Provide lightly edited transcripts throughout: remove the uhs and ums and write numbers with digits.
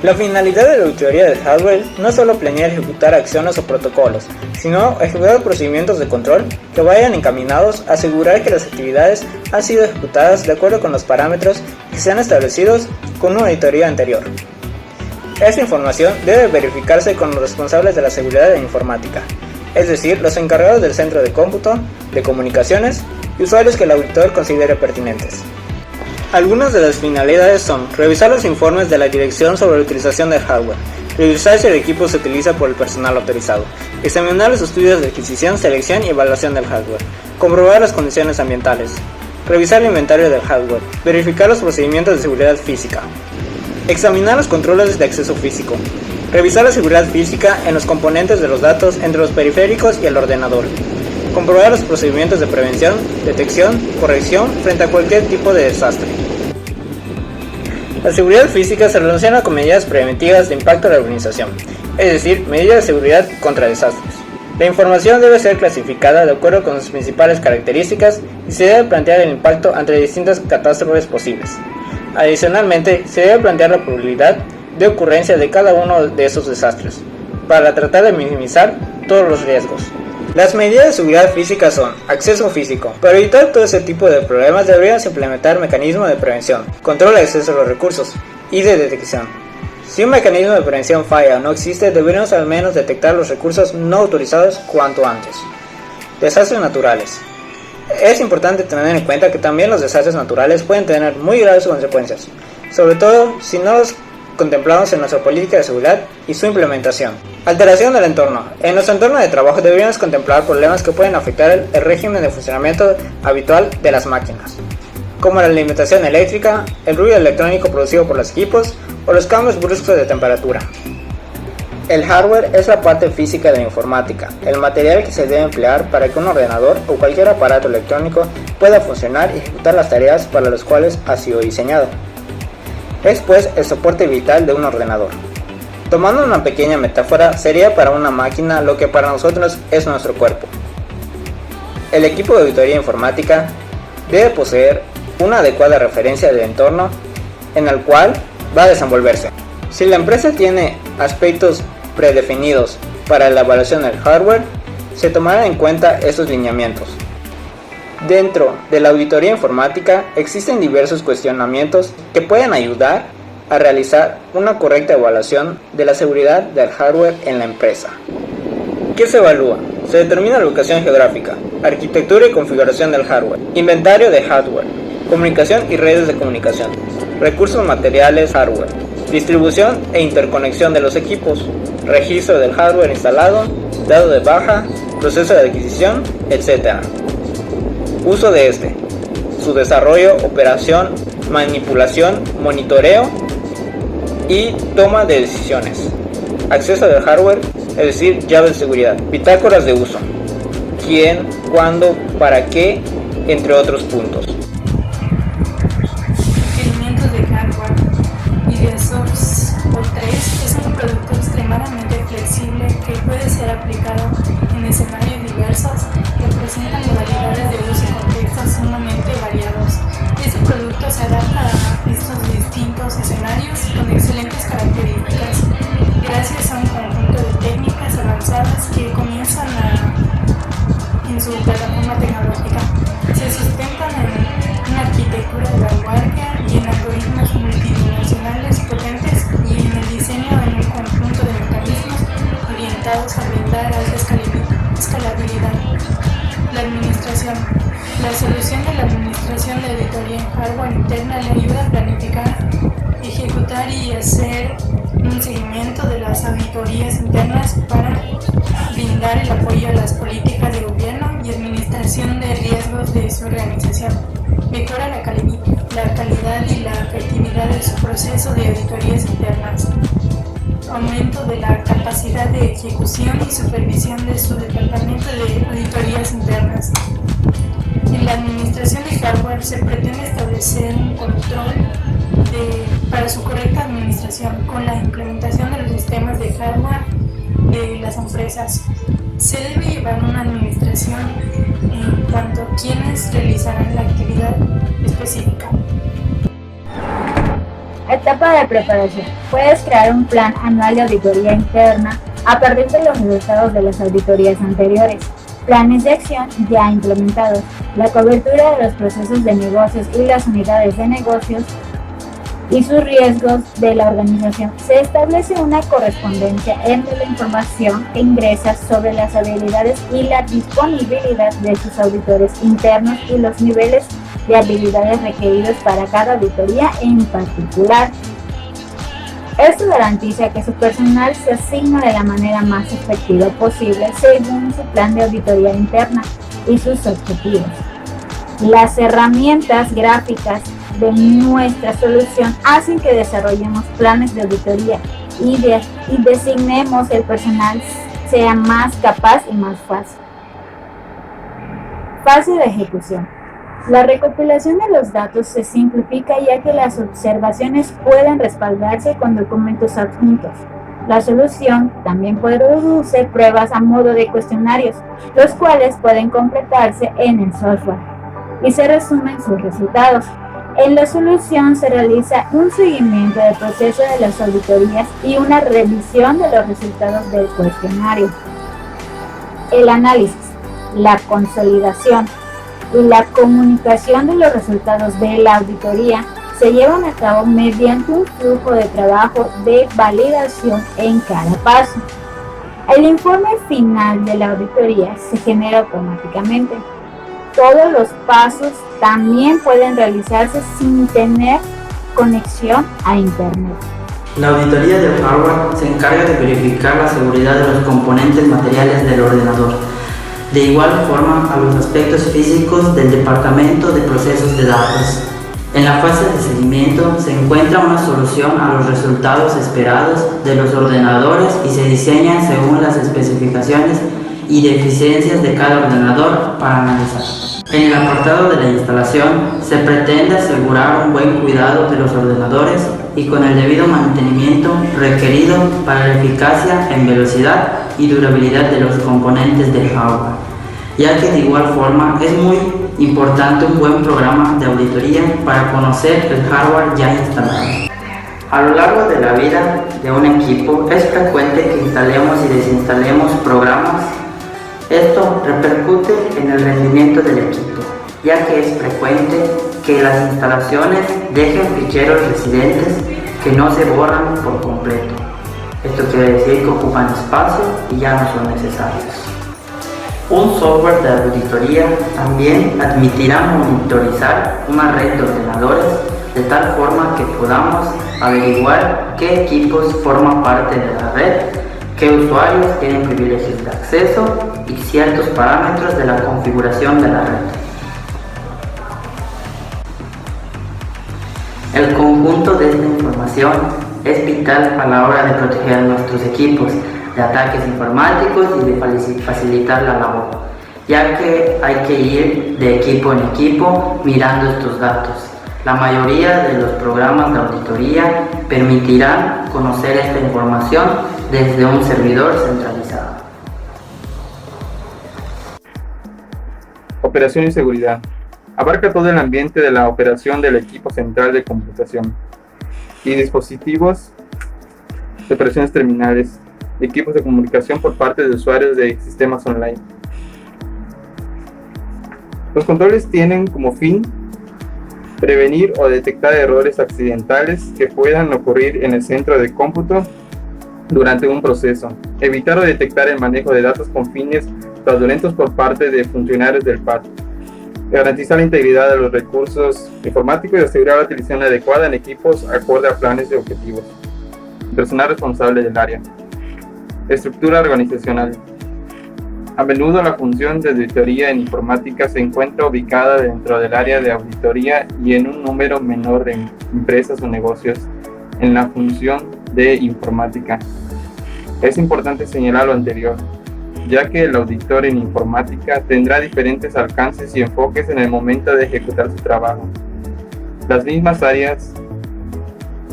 La finalidad de la auditoría del hardware no es solo planear y ejecutar acciones o protocolos, sino ejecutar procedimientos de control que vayan encaminados a asegurar que las actividades han sido ejecutadas de acuerdo con los parámetros que sean establecidos con una auditoría anterior. Esta información debe verificarse con los responsables de la seguridad de la informática, es decir, los encargados del centro de cómputo, de comunicaciones y usuarios que el auditor considere pertinentes. Algunas de las finalidades son revisar los informes de la dirección sobre la utilización del hardware, revisar si el equipo se utiliza por el personal autorizado, examinar los estudios de adquisición, selección y evaluación del hardware, comprobar las condiciones ambientales, revisar el inventario del hardware, verificar los procedimientos de seguridad física, examinar los controles de acceso físico, revisar la seguridad física en los componentes de los datos entre los periféricos y el ordenador, comprobar los procedimientos de prevención, detección, corrección frente a cualquier tipo de desastre. La seguridad física se relaciona con medidas preventivas de impacto de la organización, es decir, medidas de seguridad contra desastres. La información debe ser clasificada de acuerdo con sus principales características y se debe plantear el impacto ante distintas catástrofes posibles. Adicionalmente, se debe plantear la probabilidad de ocurrencia de cada uno de esos desastres, para tratar de minimizar todos los riesgos. Las medidas de seguridad física son acceso físico. Para evitar todo ese tipo de problemas deberíamos implementar mecanismos de prevención, control de acceso a los recursos y de detección. Si un mecanismo de prevención falla o no existe, deberíamos al menos detectar los recursos no autorizados cuanto antes. Desastres naturales. Es importante tener en cuenta que también los desastres naturales pueden tener muy graves consecuencias, sobre todo si no los contemplados en nuestra política de seguridad y su implementación. Alteración del entorno. En nuestro entorno de trabajo deberíamos contemplar problemas que pueden afectar el régimen de funcionamiento habitual de las máquinas, como la alimentación eléctrica, el ruido electrónico producido por los equipos o los cambios bruscos de temperatura. El hardware es la parte física de la informática, el material que se debe emplear para que un ordenador o cualquier aparato electrónico pueda funcionar y ejecutar las tareas para las cuales ha sido diseñado. Es pues el soporte vital de un ordenador. Tomando una pequeña metáfora, sería para una máquina lo que para nosotros es nuestro cuerpo. El equipo de auditoría informática debe poseer una adecuada referencia del entorno en el cual va a desenvolverse. Si la empresa tiene aspectos predefinidos para la evaluación del hardware, se tomarán en cuenta estos lineamientos. Dentro de la auditoría informática existen diversos cuestionamientos que pueden ayudar a realizar una correcta evaluación de la seguridad del hardware en la empresa. ¿Qué se evalúa? Se determina la ubicación geográfica, arquitectura y configuración del hardware, inventario de hardware, comunicación y redes de comunicación, recursos materiales hardware, distribución e interconexión de los equipos, registro del hardware instalado, dado de baja, proceso de adquisición, etc. Uso de este, su desarrollo, operación, manipulación, monitoreo y toma de decisiones. Acceso del hardware, es decir, llaves de seguridad, bitácoras de uso, quién, cuándo, para qué, entre otros puntos. Requerimientos de hardware. IdeaSource O3 es un producto extremadamente flexible que puede ser aplicado en escenarios diversos que presentan modalidades de uso y contextos sumamente variados. Este producto se adapta a estos distintos escenarios con excelentes características, gracias a un conjunto de técnicas avanzadas que comienzan en su plataforma tecnológica. Se sustentan en una arquitectura de vanguardia y en algoritmos multidimensionales potentes y en el diseño de un conjunto de mecanismos orientados a brindar alta escalabilidad. La administración. La solución de la administración de auditoría en hardware interna le ayuda a planificar, ejecutar y hacer un seguimiento de las auditorías internas para brindar el apoyo a las políticas de gobierno y administración de riesgos de su organización. Mejora la calidad y la efectividad de su proceso de auditorías internas. Aumento de la capacidad de ejecución y supervisión de su departamento de auditorías internas. En la administración de hardware se pretende establecer un control para su correcta administración con la implementación de los sistemas de hardware de las empresas. Se debe llevar una administración en cuanto a quienes realizarán la actividad específica. Etapa de preparación. Puedes crear un plan anual de auditoría interna a partir de los resultados de las auditorías anteriores. Planes de acción ya implementados. La cobertura de los procesos de negocios y las unidades de negocios y sus riesgos de la organización. Se establece una correspondencia entre la información que ingresa sobre las habilidades y la disponibilidad de sus auditores internos y los niveles de habilidades requeridos para cada auditoría en particular. Esto garantiza que su personal se asigna de la manera más efectiva posible según su plan de auditoría interna y sus objetivos. Las herramientas gráficas de nuestra solución hacen que desarrollemos planes de auditoría y designemos el personal sea más capaz y más fácil. Fase de ejecución. La recopilación de los datos se simplifica ya que las observaciones pueden respaldarse con documentos adjuntos. La solución también produce pruebas a modo de cuestionarios, los cuales pueden completarse en el software y se resumen sus resultados. En la solución se realiza un seguimiento del proceso de las auditorías y una revisión de los resultados del cuestionario. El análisis, la consolidación y la comunicación de los resultados de la auditoría se llevan a cabo mediante un flujo de trabajo de validación en cada paso. El informe final de la auditoría se genera automáticamente. Todos los pasos también pueden realizarse sin tener conexión a Internet. La auditoría del hardware se encarga de verificar la seguridad de los componentes materiales del ordenador. De igual forma a los aspectos físicos del departamento de procesos de datos. En la fase de seguimiento se encuentra una solución a los resultados esperados de los ordenadores y se diseñan según las especificaciones y deficiencias de cada ordenador para analizar. En el apartado de la instalación se pretende asegurar un buen cuidado de los ordenadores y con el debido mantenimiento requerido para la eficacia en velocidad y durabilidad de los componentes del hardware, ya que de igual forma es muy importante un buen programa de auditoría para conocer el hardware ya instalado. A lo largo de la vida de un equipo es frecuente que instalemos y desinstalemos programas. Esto repercute en el rendimiento del equipo, ya que es frecuente que las instalaciones dejen ficheros residentes que no se borran por completo. Esto quiere decir que ocupan espacio y ya no son necesarios. Un software de auditoría también admitirá monitorizar una red de ordenadores de tal forma que podamos averiguar qué equipos forman parte de la red, qué usuarios tienen privilegios de acceso y ciertos parámetros de la configuración de la red. El conjunto de esta información es vital a la hora de proteger a nuestros equipos de ataques informáticos y de facilitar la labor, ya que hay que ir de equipo en equipo mirando estos datos. La mayoría de los programas de auditoría permitirán conocer esta información desde un servidor centralizado. Operación y seguridad. Abarca todo el ambiente de la operación del equipo central de computación y dispositivos de operaciones terminales, equipos de comunicación por parte de usuarios de sistemas online. Los controles tienen como fin prevenir o detectar errores accidentales que puedan ocurrir en el centro de cómputo durante un proceso, evitar o detectar el manejo de datos con fines fraudulentos por parte de funcionarios del PAD, garantizar la integridad de los recursos informáticos y asegurar la utilización adecuada en equipos acorde a planes y objetivos. Personal responsable del área. Estructura organizacional. A menudo la función de auditoría en informática se encuentra ubicada dentro del área de auditoría y en un número menor de empresas o negocios en la función de informática. Es importante señalar lo anterior, ya que el auditor en informática tendrá diferentes alcances y enfoques en el momento de ejecutar su trabajo. Las mismas áreas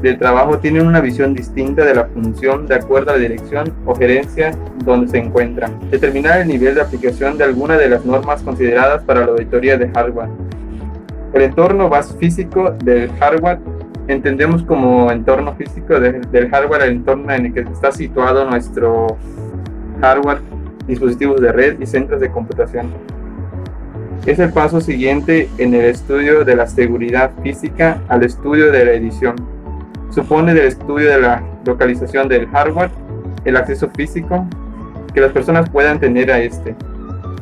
del trabajo tienen una visión distinta de la función de acuerdo a la dirección o gerencia donde se encuentra. Determinar el nivel de aplicación de alguna de las normas consideradas para la auditoría de hardware. El entorno base físico del hardware entendemos como entorno físico del hardware el entorno en el que está situado nuestro hardware, dispositivos de red y centros de computación. Es el paso siguiente en el estudio de la seguridad física al estudio de la edición. Supone del estudio de la localización del hardware, el acceso físico que las personas puedan tener a este,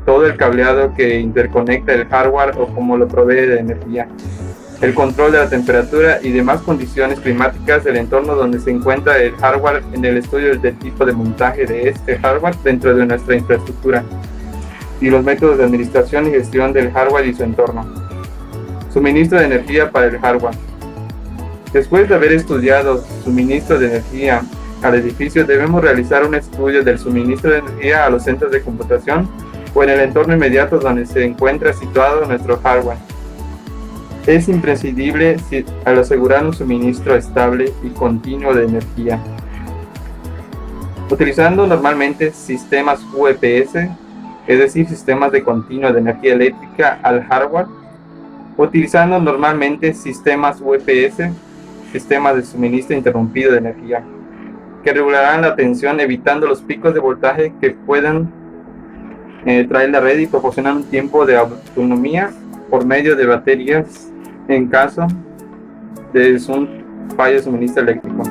todo el cableado que interconecta el hardware o cómo lo provee de energía, el control de la temperatura y demás condiciones climáticas del entorno donde se encuentra el hardware en el estudio del tipo de montaje de este hardware dentro de nuestra infraestructura y los métodos de administración y gestión del hardware y su entorno. Suministro de energía para el hardware. Después de haber estudiado suministro de energía al edificio, debemos realizar un estudio del suministro de energía a los centros de computación o en el entorno inmediato donde se encuentra situado nuestro hardware. Es imprescindible al asegurar un suministro estable y continuo de energía. Utilizando normalmente sistemas UPS, es decir, sistemas de continuo de energía eléctrica al hardware, utilizando normalmente sistemas UPS, sistemas de suministro interrumpido de energía, que regularán la tensión evitando los picos de voltaje que puedan traer la red y proporcionar un tiempo de autonomía por medio de baterías en caso de un fallo de suministro eléctrico.